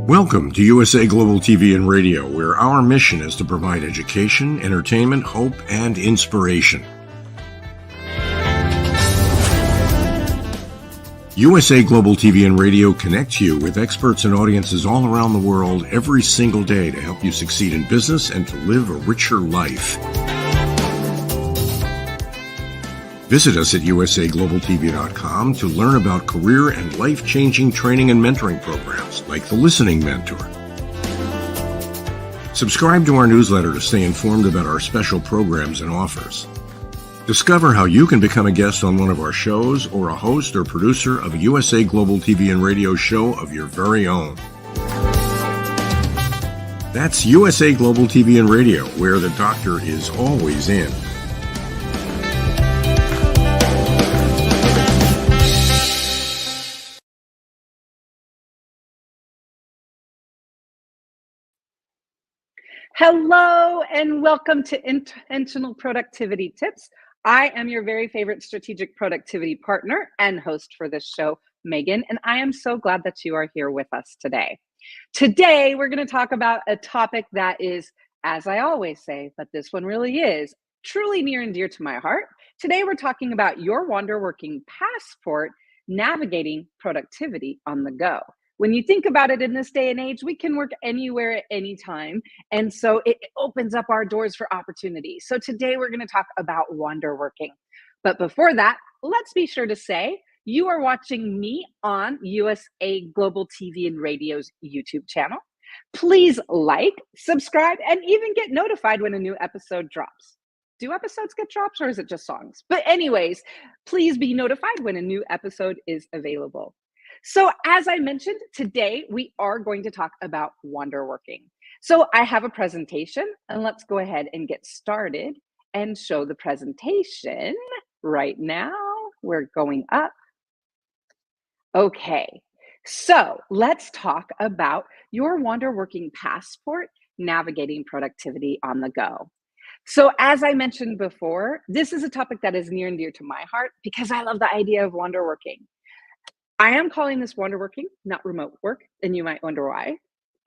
Welcome to USA Global TV and Radio, where our mission is to provide education, entertainment, hope, and inspiration. USA Global TV and Radio connects you with experts and audiences all around the world every single day to help you succeed in business and to live a richer life. Visit us at usaglobaltv.com to learn about career and life-changing training and mentoring programs like the Listening Mentor. Subscribe to our newsletter to stay informed about our special programs and offers. Discover how you can become a guest on one of our shows or a host or producer of a USA Global TV and Radio show of your very own. That's USA Global TV and Radio, where the doctor is always in. Hello and welcome to Intentional Productivity Tips. I am your very favorite strategic productivity partner and host for this show, Megan, and I am so glad that you are here with us today. Today, we're going to talk about a topic that is, as I always say, but this one really is, truly near and dear to my heart. Today, we're talking about your Wanderworking passport, navigating productivity on the go. When you think about it in this day and age, we can work anywhere at any time. And so it opens up our doors for opportunity. So today we're going to talk about Wanderworking. But before that, let's be sure to say you are watching me on USA Global TV and Radio's YouTube channel. Please like, subscribe, and even get notified when a new episode drops. Do episodes get drops or is it just songs? But anyways, please be notified when a new episode is available. So as I mentioned, today we are going to talk about Wanderworking. So I have a presentation and let's go ahead and get started and show the presentation right now. We're going up. Okay, so let's talk about your Wanderworking passport, navigating productivity on the go. So as I mentioned before, this is a topic that is near and dear to my heart because I love the idea of Wanderworking. I am calling this Wanderworking, not remote work, and you might wonder why.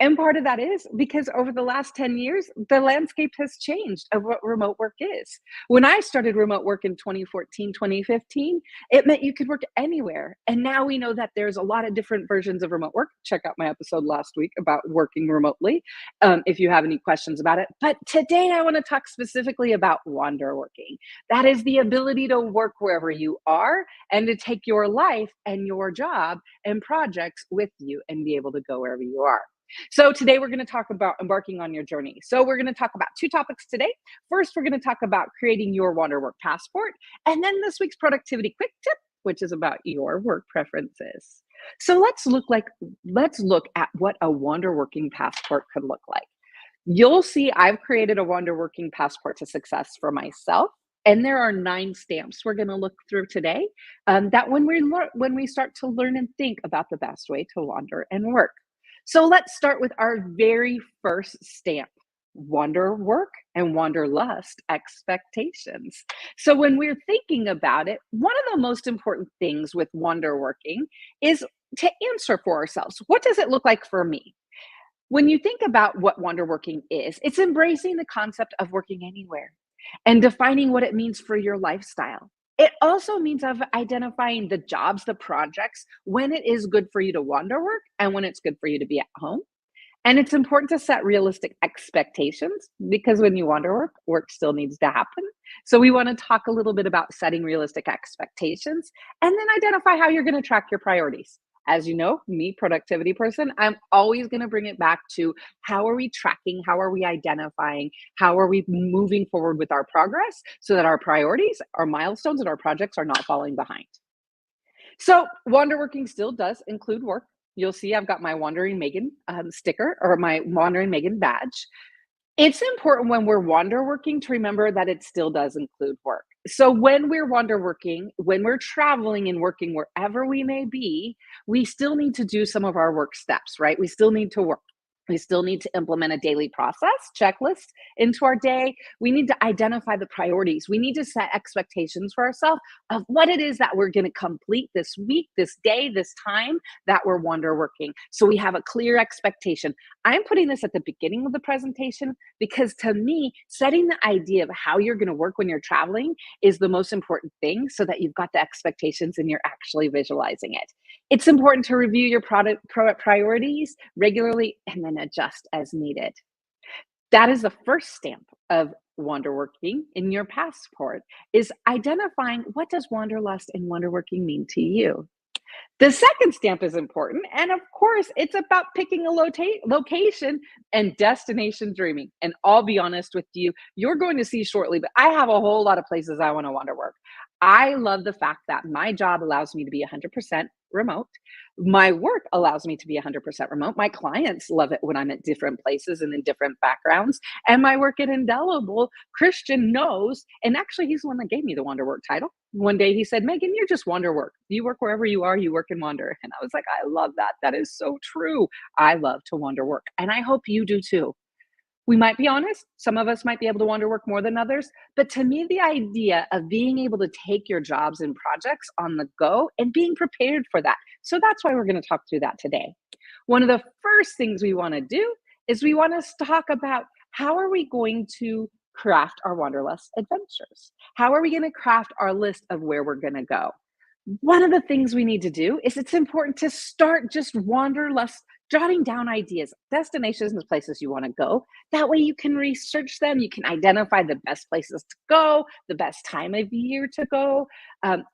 And part of that is because over the last 10 years, the landscape has changed of what remote work is. When I started remote work in 2014, 2015, it meant you could work anywhere. And now we know that there's a lot of different versions of remote work. Check out my episode last week about working remotely if you have any questions about it. But today I want to talk specifically about Wanderworking. That is the ability to work wherever you are and to take your life and your job and projects with you and be able to go wherever you are. So today we're going to talk about embarking on your journey. So we're going to talk about two topics today. First, we're going to talk about creating your Wanderwork passport. And then this week's productivity quick tip, which is about your work preferences. So let's look at what a Wanderworking passport could look like. You'll see I've created a Wanderworking passport to success for myself. And there are 9 stamps we're going to look through today that when we start to learn and think about the best way to wander and work. So let's start with our very first stamp, Wanderwork and wanderlust expectations. So when we're thinking about it, one of the most important things with wonderworking is to answer for ourselves. What does it look like for me? When you think about what wonderworking is, it's embracing the concept of working anywhere and defining what it means for your lifestyle. It also means of identifying the jobs, the projects, when it is good for you to wander work and when it's good for you to be at home. And it's important to set realistic expectations because when you wander work, work still needs to happen. So we want to talk a little bit about setting realistic expectations and then identify how you're going to track your priorities. As you know, me, productivity person, I'm always going to bring it back to how are we tracking? How are we identifying? How are we moving forward with our progress so that our priorities, our milestones, and our projects are not falling behind? So, wonderworking still does include work. You'll see I've got my Wandering Megan sticker or my Wandering Megan badge. It's important when we're wander working to remember that it still does include work. So when we're wander working, when we're traveling and working wherever we may be, we still need to do some of our work steps, right? We still need to work. We still need to implement a daily process checklist into our day. We need to identify the priorities. We need to set expectations for ourselves of what it is that we're going to complete this week, this day, this time that we're wander working. So we have a clear expectation. I'm putting this at the beginning of the presentation because to me, setting the idea of how you're going to work when you're traveling is the most important thing so that you've got the expectations and you're actually visualizing it. It's important to review your priorities regularly and then adjust as needed. That is the first stamp of wanderworking in your passport is identifying what does wanderlust and wanderworking mean to you. The second stamp is important. And of course, it's about picking a location and destination dreaming. And I'll be honest with you, you're going to see shortly, but I have a whole lot of places I want to wander work. I love the fact that my job allows me to be 100% remote. My work allows me to be 100% remote. My clients love it when I'm at different places and in different backgrounds. And my work at Indelible, Christian knows, and actually he's the one that gave me the Wander Work title. One day he said, Megan, you're just wander work. You work wherever you are, you work and wander. And I was like, I love that. That is so true. I love to wander work. And I hope you do too. We might be honest, some of us might be able to wander work more than others, but to me, the idea of being able to take your jobs and projects on the go and being prepared for that. So that's why we're going to talk through that today. One of the first things we want to do is we want to talk about how are we going to craft our wanderlust adventures? How are we going to craft our list of where we're going to go? One of the things we need to do is it's important to start just wanderlust, jotting down ideas, destinations, and places you want to go. That way you can research them. You can identify the best places to go, the best time of year to go,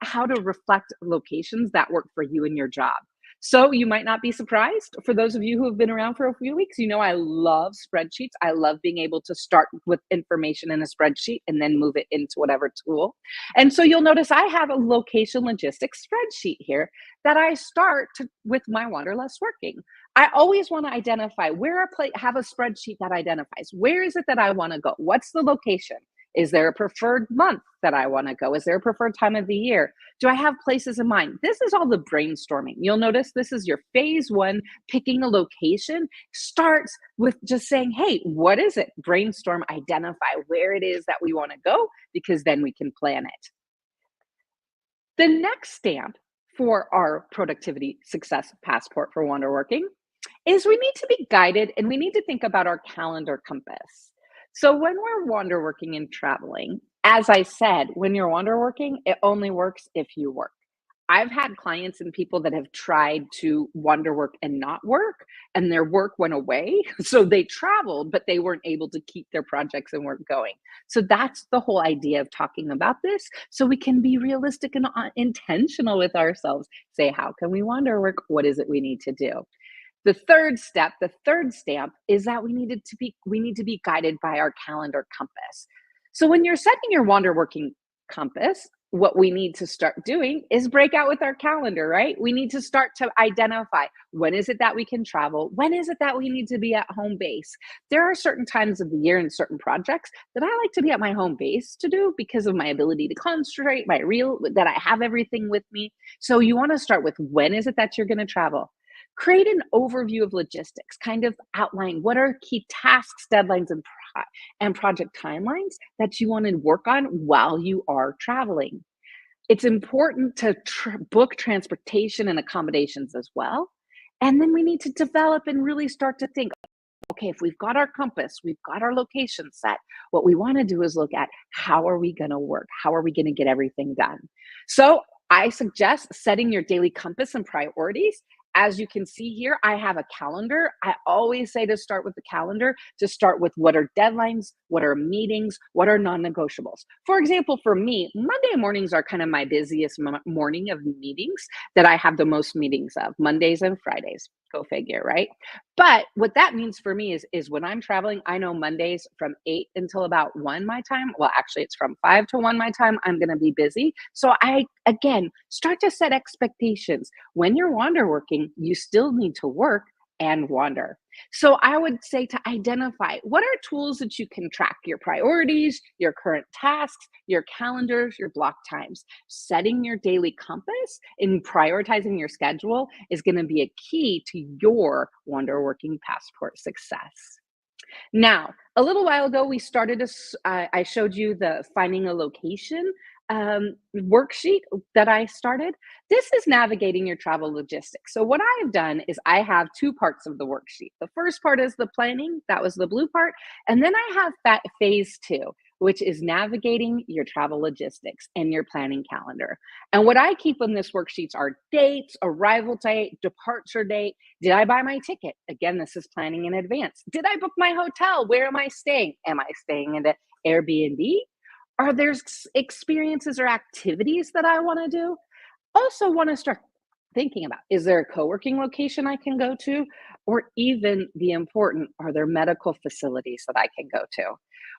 how to reflect locations that work for you and your job. So you might not be surprised. For those of you who have been around for a few weeks, you know I love spreadsheets. I love being able to start with information in a spreadsheet and then move it into whatever tool. And so you'll notice I have a location logistics spreadsheet here that I start with my wanderlust working. I always want to identify have a spreadsheet that identifies where is it that I want to go? What's the location? Is there a preferred month that I want to go? Is there a preferred time of the year? Do I have places in mind? This is all the brainstorming. You'll notice this is your phase one, picking a location starts with just saying, hey, what is it? Brainstorm, identify where it is that we want to go, because then we can plan it. The next stamp for our productivity success passport for wanderworking is we need to be guided and we need to think about our calendar compass. So when we're wander working and traveling, as I said, when you're wander working, it only works if you work. I've had clients and people that have tried to wander work and not work, and their work went away. So they traveled, but they weren't able to keep their projects and work going. So that's the whole idea of talking about this. So we can be realistic and intentional with ourselves. Say, how can we wander work? What is it we need to do? The third stamp is that we need to be guided by our calendar compass. So when you're setting your wander working compass, what we need to start doing is break out with our calendar, right? We need to start to identify when is it that we can travel? When is it that we need to be at home base? There are certain times of the year and certain projects that I like to be at my home base to do because of my ability to concentrate, that I have everything with me. So you want to start with when is it that you're going to travel? Create an overview of logistics, kind of outline what are key tasks, deadlines, and project timelines that you want to work on while you are traveling. It's important to book transportation and accommodations as well. And then we need to develop and really start to think, okay, if we've got our compass, we've got our location set, what we want to do is look at how are we going to work? How are we going to get everything done? So I suggest setting your daily compass and priorities. As you can see here, I have a calendar. I always say to start with the calendar, to start with what are deadlines, what are meetings, what are non-negotiables. For example, for me, Monday mornings are kind of my busiest morning of meetings that I have the most meetings of, Mondays and Fridays. Go figure, right? But what that means for me is when I'm traveling, I know Mondays from 8 until about 1 my time. Well, actually, it's from 5 to 1 my time. I'm going to be busy. So I, again, start to set expectations. When you're wander working, you still need to work and wander. So I would say to identify what are tools that you can track your priorities, your current tasks, your calendars, your block times. Setting your daily compass and prioritizing your schedule is going to be a key to your wander working passport success. Now, a little while ago, we started I showed you the finding a location worksheet that I started. This is navigating your travel logistics. So what I've done is I have two parts of the worksheet. The first part is the planning, that was the blue part. And then I have phase 2, which is navigating your travel logistics and your planning calendar. And what I keep in this worksheets are dates, arrival date, departure date. Did I buy my ticket? Again, this is planning in advance. Did I book my hotel? Where am I staying? Am I staying in the Airbnb? Are there experiences or activities that I want to do? Also want to start thinking about, is there a co-working location I can go to? Or even the important, are there medical facilities that I can go to?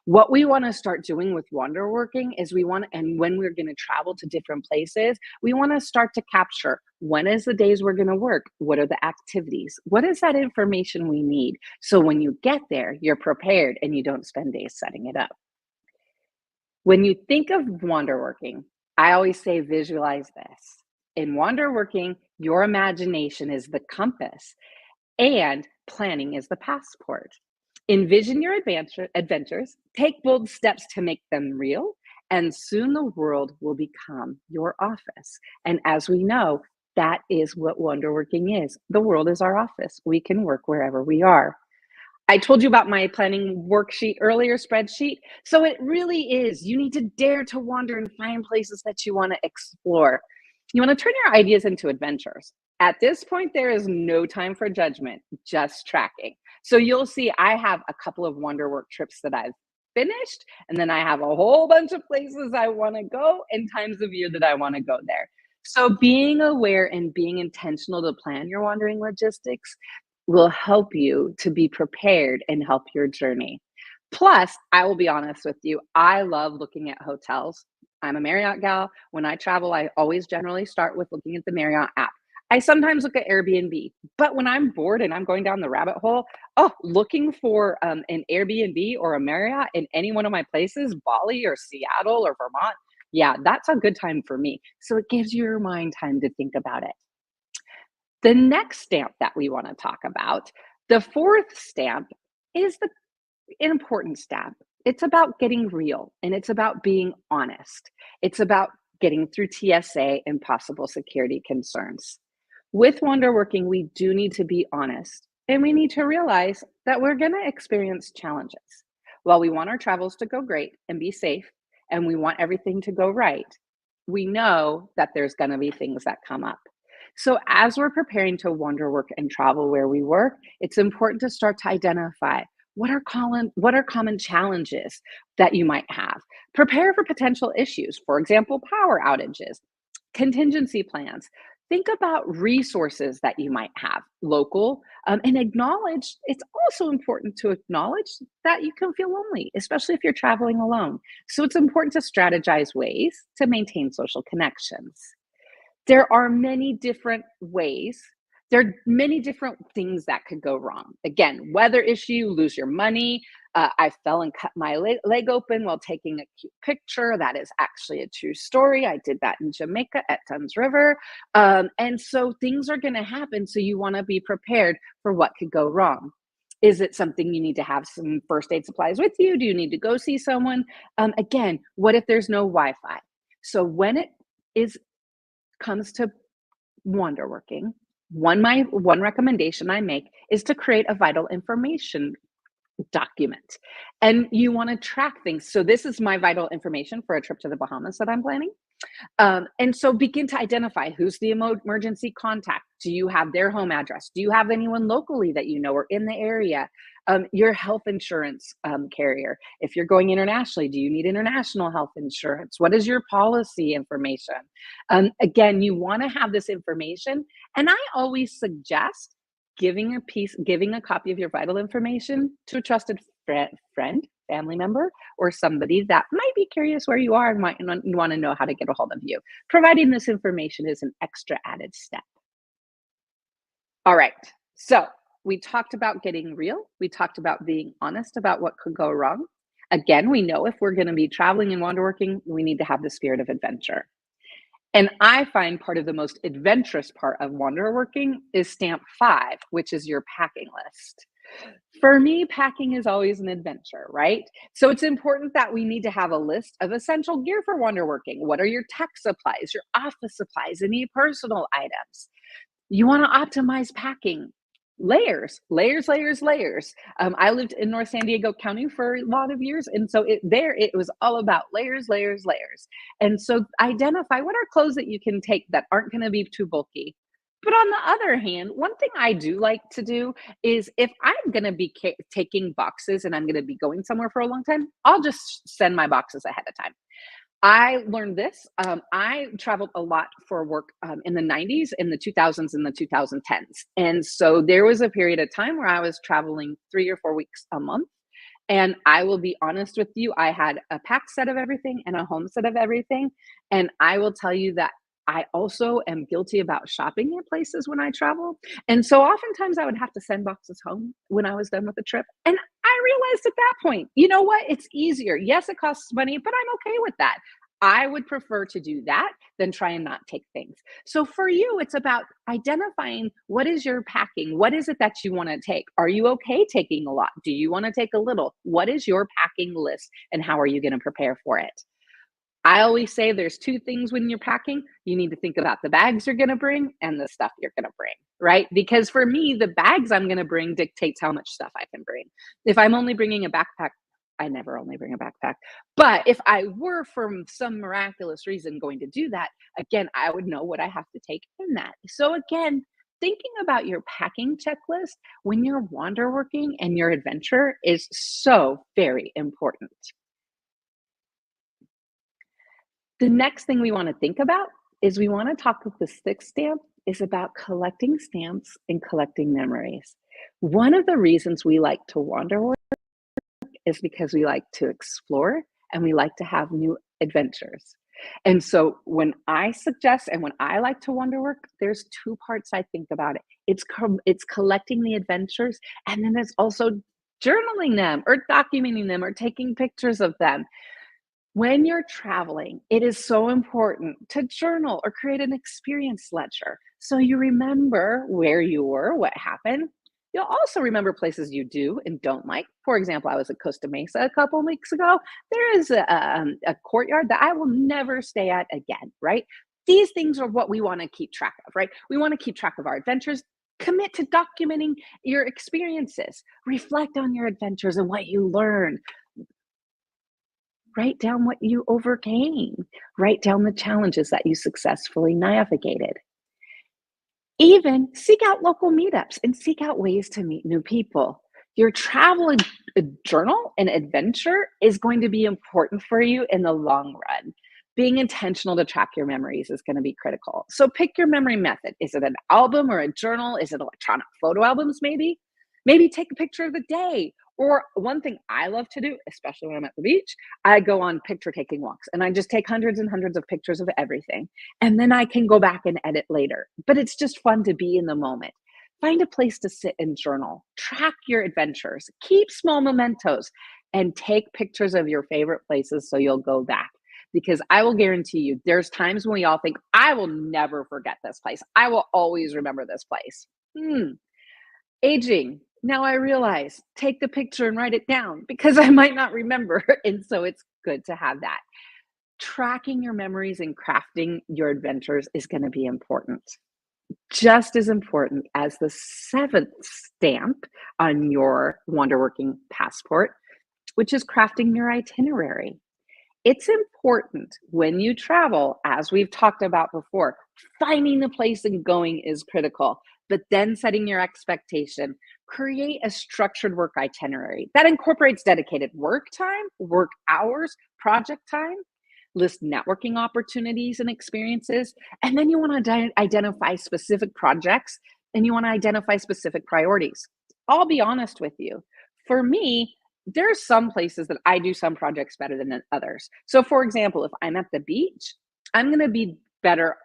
What we want to start doing with wander working is and when we're going to travel to different places, we want to start to capture when is the days we're going to work? What are the activities? What is that information we need? So when you get there, you're prepared and you don't spend days setting it up. When you think of wander working, I always say visualize this. In wander working, your imagination is the compass and planning is the passport. Envision your adventures, take bold steps to make them real, and soon the world will become your office. And as we know, that is what wander working is. The world is our office. We can work wherever we are. I told you about my planning worksheet earlier, spreadsheet. So it really is, you need to dare to wander and find places that you want to explore. You want to turn your ideas into adventures. At this point, there is no time for judgment, just tracking. So you'll see I have a couple of wander work trips that I've finished, and then I have a whole bunch of places I want to go and times of year that I want to go there. So being aware and being intentional to plan your wandering logistics will help you to be prepared and help your journey. Plus, I will be honest with you, I love looking at hotels. I'm a Marriott gal. When I travel, I always generally start with looking at the Marriott app. I sometimes look at Airbnb, but when I'm bored and I'm going down the rabbit hole, looking for an Airbnb or a Marriott in any one of my places, Bali or Seattle or Vermont, yeah, that's a good time for me. So it gives your mind time to think about it. The next stamp that we want to talk about, the fourth stamp, is the important stamp. It's about getting real and it's about being honest. It's about getting through TSA and possible security concerns. With wander working, we do need to be honest and we need to realize that we're going to experience challenges. While we want our travels to go great and be safe and we want everything to go right, we know that there's going to be things that come up. So as we're preparing to wander work and travel where we work, it's important to start to identify what are common challenges that you might have. Prepare for potential issues, for example, power outages, contingency plans. Think about resources that you might have local, and acknowledge, it's also important to acknowledge that you can feel lonely, especially if you're traveling alone. So it's important to strategize ways to maintain social connections. There are many different ways There are many different things that could go wrong. Again, weather issue, lose your money. I fell and cut my leg open while taking a cute picture. That is actually a true story. I did that in Jamaica at Thames River. And so things are going to happen. So you want to be prepared for what could go wrong. Is it something you need to have some first aid supplies with you? Do you need to go see someone? Again, what if there's no Wi-Fi? So when it comes to wander working, one recommendation I make is to create a vital information document. And you want to track things. So this is my vital information for a trip to the Bahamas that I'm planning. And so begin to identify who's the emergency contact. Do you have their home address? Do you have anyone locally that you know or in the area? Your health insurance carrier. If you're going internationally, do you need international health insurance? What is your policy information? Again, you want to have this information. And I always suggest giving a copy of your vital information to a trusted friend, family member, or somebody that might be curious where you are and might want to know how to get a hold of you. Providing this information is an extra added step. All right, so we talked about getting real. We talked about being honest about what could go wrong. Again, we know if we're going to be traveling and wander working, we need to have the spirit of adventure. And I find part of the most adventurous part of wander working is stamp 5, which is your packing list. For me, packing is always an adventure, right? So it's important that we need to have a list of essential gear for wander working. What are your tech supplies, your office supplies, any personal items? You want to optimize packing. Layers. I lived in North San Diego County for a lot of years. And so it was all about layers. And so identify what are clothes that you can take that aren't going to be too bulky. But on the other hand, one thing I do like to do is if I'm going to be taking boxes and I'm going to be going somewhere for a long time, I'll just send my boxes ahead of time. I learned this. I traveled a lot for work in the 90s, in the 2000s, and the 2010s. And so there was a period of time where I was traveling 3 or 4 weeks a month. And I will be honest with you, I had a packed set of everything and a home set of everything. And I will tell you that I also am guilty about shopping at places when I travel. And so oftentimes I would have to send boxes home when I was done with the trip. And I realized at that point, you know what? It's easier. Yes, it costs money, but I'm okay with that. I would prefer to do that than try and not take things. So for you, it's about identifying what is your packing? What is it that you want to take? Are you okay taking a lot? Do you want to take a little? What is your packing list and how are you going to prepare for it? I always say there's 2 things when you're packing. You need to think about the bags you're going to bring and the stuff you're going to bring, right? Because for me, the bags I'm going to bring dictates how much stuff I can bring. If I'm only bringing a backpack, I never only bring a backpack. But if I were for some miraculous reason going to do that, again, I would know what I have to take in that. So again, thinking about your packing checklist when you're wander working and your adventure is so very important. The next thing we want to think about is we want to talk with the 6th stamp is about collecting stamps and collecting memories. One of the reasons we like to wander work is because we like to explore and we like to have new adventures. And so when I suggest and when I like to wander work, there's 2 parts I think about it. It's collecting the adventures, and then there's also journaling them or documenting them or taking pictures of them. When you're traveling, it is so important to journal or create an experience ledger so you remember where you were, what happened. You'll also remember places you do and don't like. For example, I was at Costa Mesa a couple weeks ago. There is a courtyard that I will never stay at again, right? These things are what we want to keep track of, right? We want to keep track of our adventures. Commit to documenting your experiences. Reflect on your adventures and what you learned. Write down what you overcame. Write down the challenges that you successfully navigated. Even seek out local meetups and seek out ways to meet new people. Your travel journal and adventure is going to be important for you in the long run. Being intentional to track your memories is going to be critical. So pick your memory method. Is it an album or a journal? Is it electronic photo albums maybe? Maybe take a picture of the day Or one thing I love to do, especially when I'm at the beach, I go on picture taking walks and I just take hundreds and hundreds of pictures of everything. And then I can go back and edit later. But it's just fun to be in the moment. Find a place to sit and journal, track your adventures, keep small mementos, and take pictures of your favorite places so you'll go back. Because I will guarantee you, there's times when we all think, I will never forget this place. I will always remember this place. Aging. Now I realize, take the picture and write it down because I might not remember. And so it's good to have that. Tracking your memories and crafting your adventures is going to be important. Just as important as the seventh stamp on your Wonderworking passport, which is crafting your itinerary. It's important when you travel, as we've talked about before, finding the place and going is critical, but then setting your expectation. Create a structured work itinerary that incorporates dedicated work time, work hours, project time, list networking opportunities and experiences, and then you want to identify specific projects and you want to identify specific priorities. I'll be honest with you. For me, there's some places that I do some projects better than others. So for example, if I'm at the beach, I'm going to be better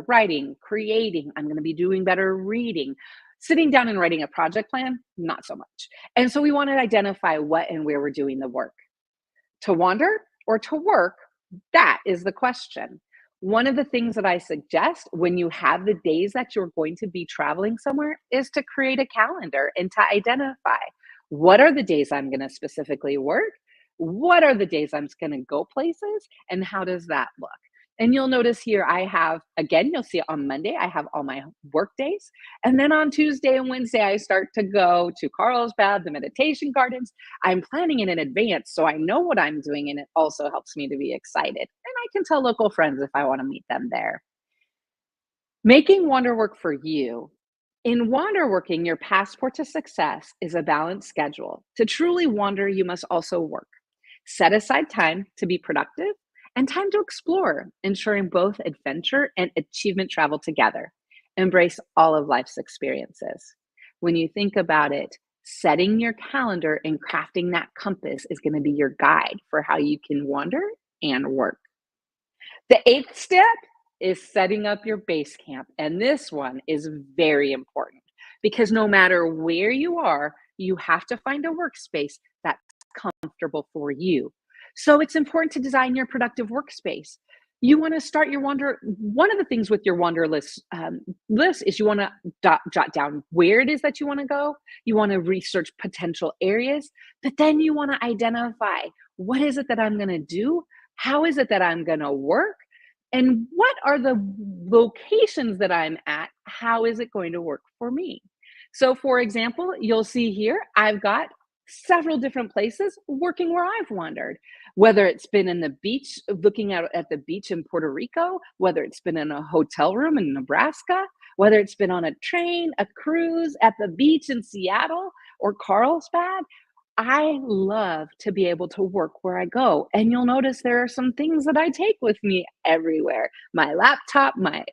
writing, creating, I'm going to be doing better reading. Sitting down and writing a project plan, not so much. And so we want to identify what and where we're doing the work. To wander or to work, that is the question. One of the things that I suggest when you have the days that you're going to be traveling somewhere is to create a calendar and to identify what are the days I'm going to specifically work, what are the days I'm going to go places, and how does that look? And you'll notice here I have, again, you'll see it on Monday, I have all my work days. And then on Tuesday and Wednesday, I start to go to Carlsbad, the meditation gardens. I'm planning it in advance, so I know what I'm doing, and it also helps me to be excited. And I can tell local friends if I want to meet them there. Making Wander work for you. In Wanderworking, your passport to success is a balanced schedule. To truly wander, you must also work. Set aside time to be productive and time to explore, ensuring both adventure and achievement travel together. Embrace all of life's experiences. When you think about it, setting your calendar and crafting that compass is going to be your guide for how you can wander and work. The eighth step is setting up your base camp. And this one is very important because no matter where you are, you have to find a workspace that's comfortable for you. So it's important to design your productive workspace. You want to start your wander. One of the things with your wander list is you want to jot down where it is that you want to go. You want to research potential areas, but then you want to identify what is it that I'm going to do? How is it that I'm going to work? And what are the locations that I'm at? How is it going to work for me? So for example, you'll see here, I've got several different places working where I've wandered, whether it's been in the beach, looking out at the beach in Puerto Rico, whether it's been in a hotel room in Nebraska, whether it's been on a train, a cruise, at the beach in Seattle or Carlsbad. I love to be able to work where I go. And you'll notice there are some things that I take with me everywhere. My laptop, my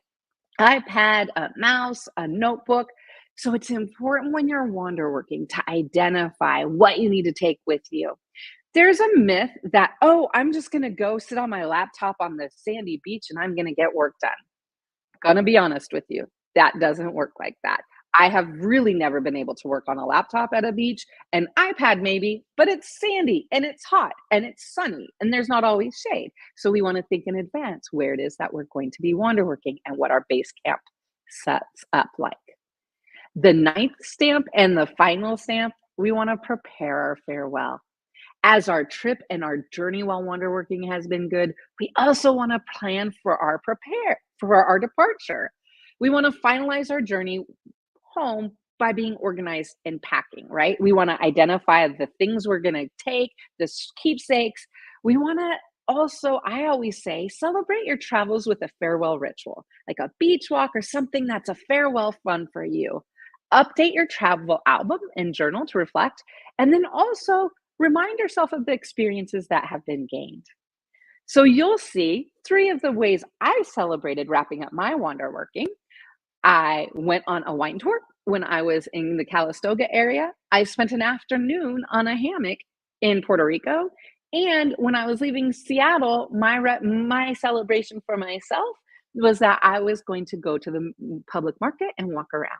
iPad, a mouse, a notebook. So it's important when you're wanderworking to identify what you need to take with you. There's a myth that, oh, I'm just going to go sit on my laptop on the sandy beach and I'm going to get work done. Gonna be honest with you, that doesn't work like that. I have really never been able to work on a laptop at a beach, an iPad maybe, but it's sandy and it's hot and it's sunny and there's not always shade. So we want to think in advance where it is that we're going to be wanderworking and what our base camp sets up like. The ninth stamp and the final stamp, we want to prepare our farewell. As our trip and our journey while wanderworking has been good, we also want to plan for our departure. We want to finalize our journey home by being organized and packing, right? We want to identify the things we're going to take, the keepsakes. We want to also, I always say, celebrate your travels with a farewell ritual, like a beach walk or something that's a farewell fun for you. Update your travel album and journal to reflect, and then also remind yourself of the experiences that have been gained. So you'll see 3 of the ways I celebrated wrapping up my wanderworking. I went on a wine tour when I was in the Calistoga area, I spent an afternoon on a hammock in Puerto Rico. And when I was leaving Seattle, my celebration for myself was that I was going to go to the public market and walk around.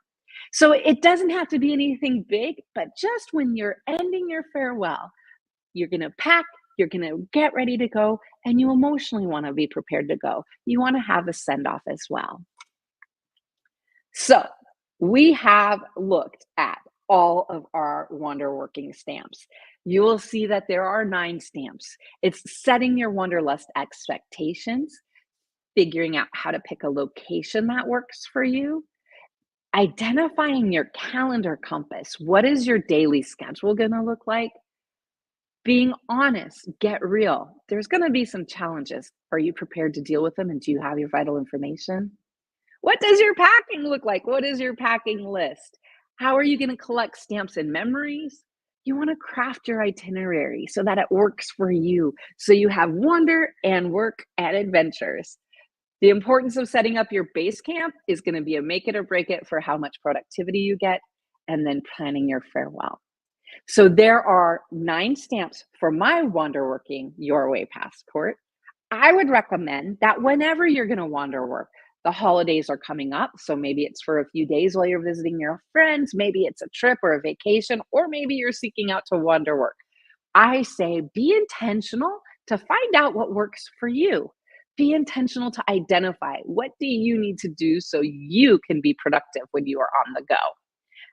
So it doesn't have to be anything big, but just when you're ending your farewell, you're going to pack, you're going to get ready to go, and you emotionally want to be prepared to go. You want to have a send off as well. So we have looked at all of our Wonderworking stamps. You will see that there are 9 stamps. It's setting your Wanderlust expectations, figuring out how to pick a location that works for you, identifying your calendar compass. What is your daily schedule going to look like? Being honest, get real. There's going to be some challenges. Are you prepared to deal with them? And do you have your vital information? What does your packing look like? What is your packing list? How are you going to collect stamps and memories? You want to craft your itinerary so that it works for you. So you have wonder and work and adventures. The importance of setting up your base camp is going to be a make it or break it for how much productivity you get, and then planning your farewell. So there are 9 stamps for my Wonderworking Your Way passport. I would recommend that whenever you're going to wander work, the holidays are coming up. So maybe it's for a few days while you're visiting your friends. Maybe it's a trip or a vacation, or maybe you're seeking out to wander work. I say be intentional to find out what works for you. Be intentional to identify what do you need to do so you can be productive when you are on the go.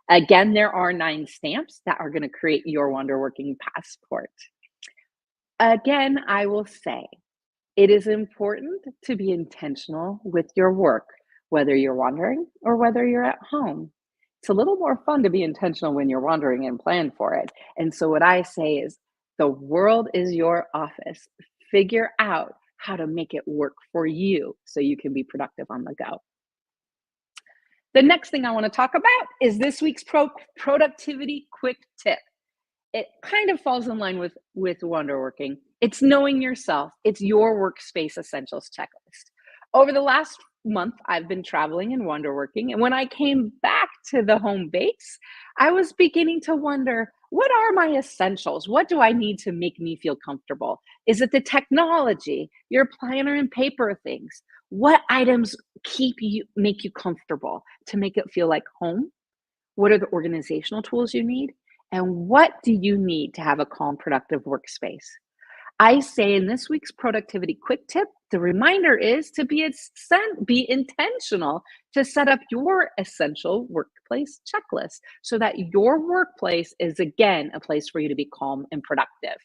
Again, there are 9 stamps that are going to create your Wonderworking passport. Again, I will say, it is important to be intentional with your work, whether you're wandering or whether you're at home. It's a little more fun to be intentional when you're wandering and plan for it. And so what I say is, the world is your office. Figure out how to make it work for you so you can be productive on the go. The next thing I want to talk about is this week's productivity quick tip. It kind of falls in line with Wonderworking. It's knowing yourself. It's your workspace essentials checklist. Over the last month, I've been traveling and Wonderworking. And when I came back to the home base, I was beginning to wonder, what are my essentials? What do I need to make me feel comfortable? Is it the technology, your planner and paper things? What items make you comfortable to make it feel like home? What are the organizational tools you need? And what do you need to have a calm, productive workspace? I say in this week's productivity quick tip, the reminder is to be intentional to set up your essential workplace checklist so that your workplace is, again, a place for you to be calm and productive.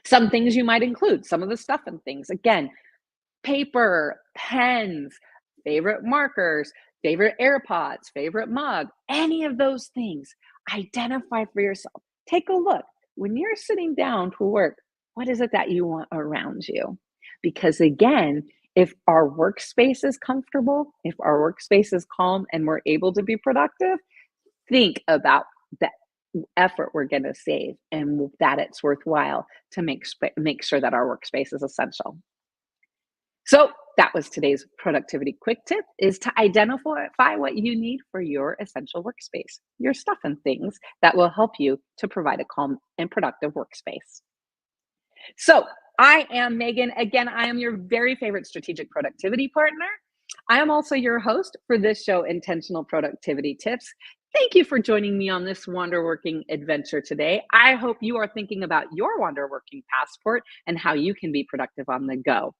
Some things you might include, some of the stuff and things, again, paper, pens, favorite markers, favorite AirPods, favorite mug, any of those things. Identify for yourself. Take a look. When you're sitting down to work, what is it that you want around you? Because again, if our workspace is comfortable, if our workspace is calm and we're able to be productive, think about the effort we're going to save and that it's worthwhile to make sure that our workspace is essential. So that was today's productivity quick tip, is to identify what you need for your essential workspace, your stuff and things that will help you to provide a calm and productive workspace. So I am Megan. Again, I am your very favorite strategic productivity partner. I am also your host for this show, Intentional Productivity Tips. Thank you for joining me on this Wonderworking adventure today. I hope you are thinking about your Wonderworking passport and how you can be productive on the go.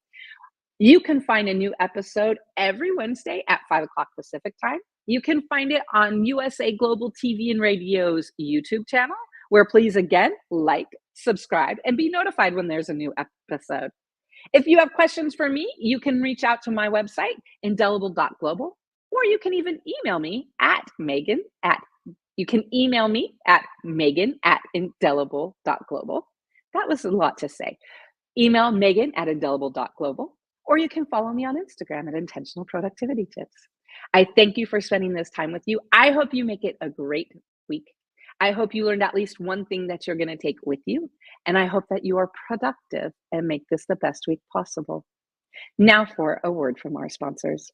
You can find a new episode every Wednesday at 5 o'clock Pacific time. You can find it on USA Global TV and Radio's YouTube channel, where please, again, like, subscribe, and be notified when there's a new episode. If you have questions for me, you can reach out to my website, indelible.global, or you can even email me at megan@indelible.global. That was a lot to say. Email megan@indelible.global, or you can follow me on Instagram at Intentional Productivity Tips. I thank you for spending this time with you. I hope you make it a great week. I hope you learned at least one thing that you're going to take with you. And I hope that you are productive and make this the best week possible. Now for a word from our sponsors.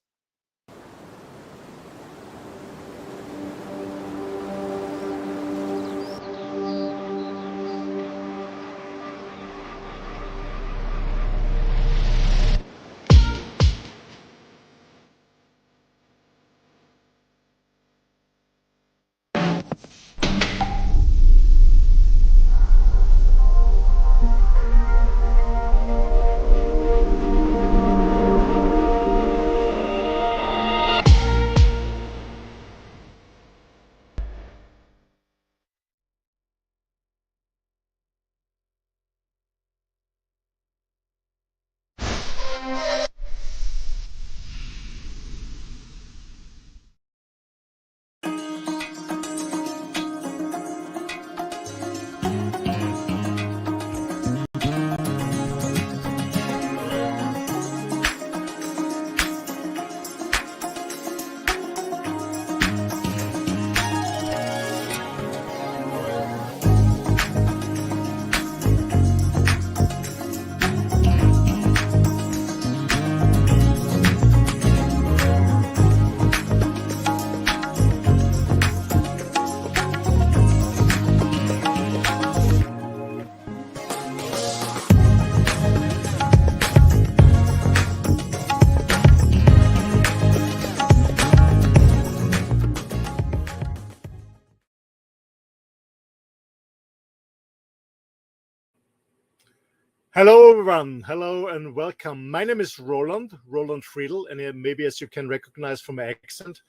Hello, everyone. Hello and welcome. My name is Roland Friedl, and maybe as you can recognize from my accent,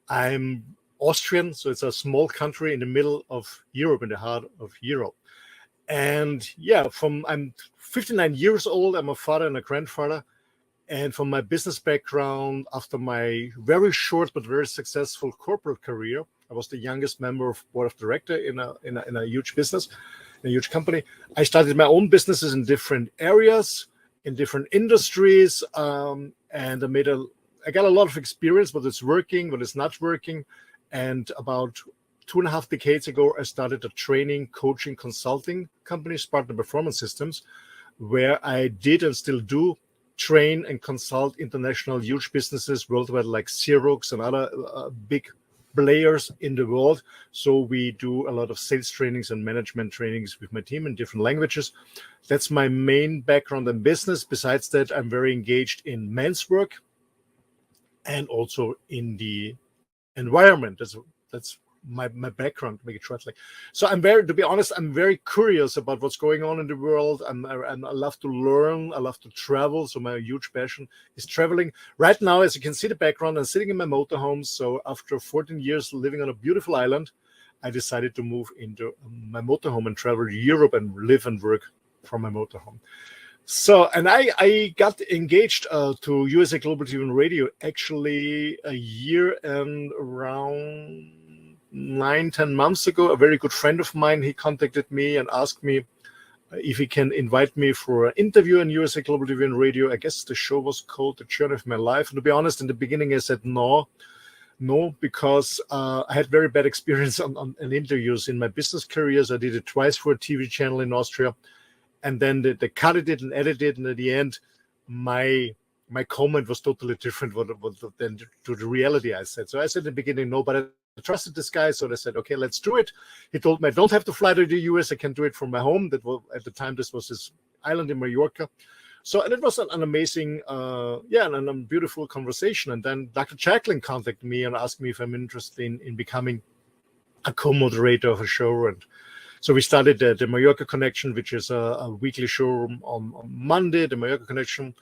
I'm Austrian, so it's a small country in the middle of Europe, in the heart of Europe. And yeah, I'm 59 years old. I'm a father and a grandfather. And from my business background, after my very short but very successful corporate career, I was the youngest member of board of director in a huge business, in a huge company. I started my own businesses in different areas, in different industries, and I got a lot of experience, what is working, what is not working. And about 2.5 decades ago, I started a training, coaching, consulting company, Spartan Performance Systems, where I did and still do train and consult international huge businesses worldwide like Xerox and other big players in the world. So we do a lot of sales trainings and management trainings with my team in different languages. That's my main background in business. Besides that, I'm very engaged in men's work and also in the environment. That's my background, to make it short. So to be honest, I'm very curious about what's going on in the world. I love to learn. I love to travel. So my huge passion is traveling. Right now, as you can see the background, I'm sitting in my motorhome. So after 14 years living on a beautiful island, I decided to move into my motorhome and travel to Europe and live and work from my motorhome. So, and I got engaged to USA Global TV and Radio actually a year and around 9-10 months ago. A very good friend of mine, he contacted me and asked me if he can invite me for an interview on USA Global TV and Radio. I guess the show was called The Journey of My Life. And to be honest, in the beginning I said no, because I had very bad experience on interviews in my business careers. I did it twice for a TV channel in Austria. And then they cut it and edited it, and at the end, my comment was totally different than to the reality I said. So I said in the beginning, no, but I trusted this guy, so I said, okay, let's do it. He told me I don't have to fly to the US. I can do it from my home. At the time, this was his island in Mallorca. So, and it was an amazing, and a beautiful conversation. And then Dr. Jacqueline contacted me and asked me if I'm interested in becoming a co-moderator of a show. And so we started the Mallorca Connection, which is a weekly show on Monday, the Mallorca Connection.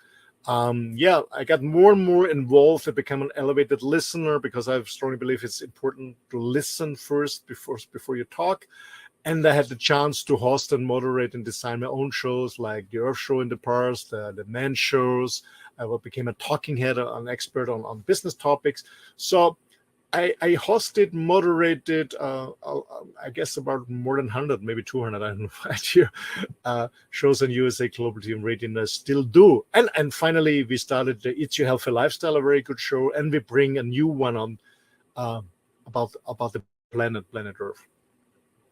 I got more and more involved. I became an elevated listener because I strongly believe it's important to listen first before you talk. And I had the chance to host and moderate and design my own shows like the Earth Show in the past, the Men shows. I became a talking head, an expert on business topics. So I hosted, moderated, I guess about more than 100, maybe 200, I don't know, idea, shows on USA Global TV and Radio, and I still do. And finally, we started the It's Your Healthy Lifestyle, a very good show, and we bring a new one on about the planet Earth.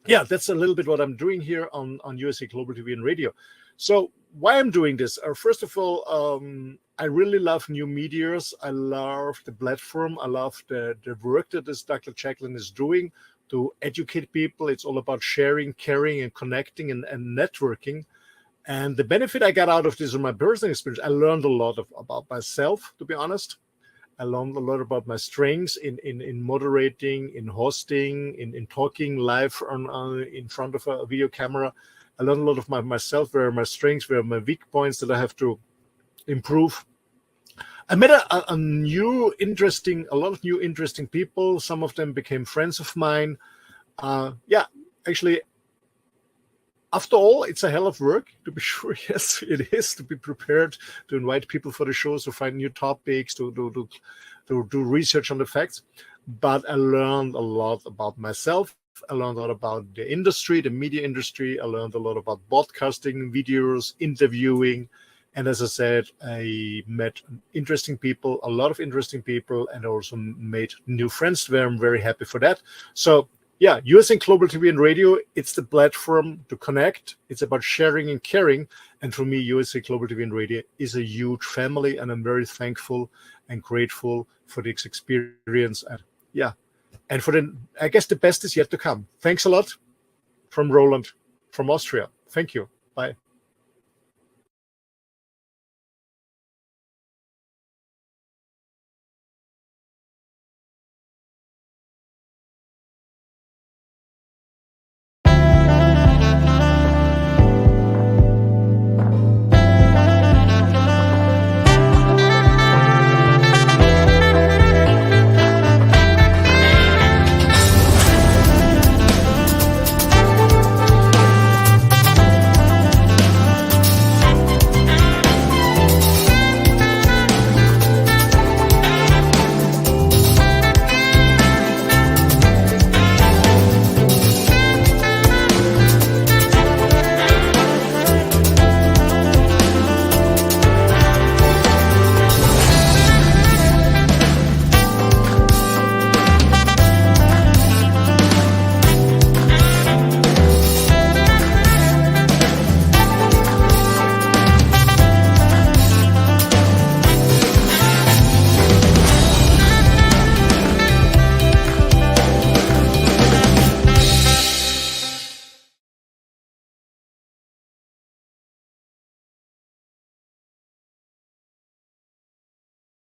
Yeah, that's a little bit what I'm doing here on USA Global TV and Radio. So why I'm doing this? First of all, I really love new medias. I love the platform. I love the work that this Dr. Jacqueline is doing to educate people. It's all about sharing, caring, and connecting and networking. And the benefit I got out of this in my personal experience, I learned a lot about myself, to be honest. I learned a lot about my strengths in moderating, in hosting, in talking live in front of a video camera. I learned a lot of myself, where are my strengths, where are my weak points that I have to improve. I met a lot of new interesting people. Some of them became friends of mine. Actually, after all, it's a hell of work, to be sure. Yes, it is, to be prepared to invite people for the shows, to find new topics, to do research on the facts. But I learned a lot about myself. I learned a lot about the industry, the media industry. I learned a lot about broadcasting, videos, interviewing. And as I said, I met a lot of interesting people, and also made new friends where I'm very happy for that. So yeah, USA Global TV and Radio, it's the platform to connect. It's about sharing and caring. And for me, USA Global TV and Radio is a huge family, and I'm very thankful and grateful for this experience. And I guess the best is yet to come. Thanks a lot from Roland from Austria. Thank you. Bye.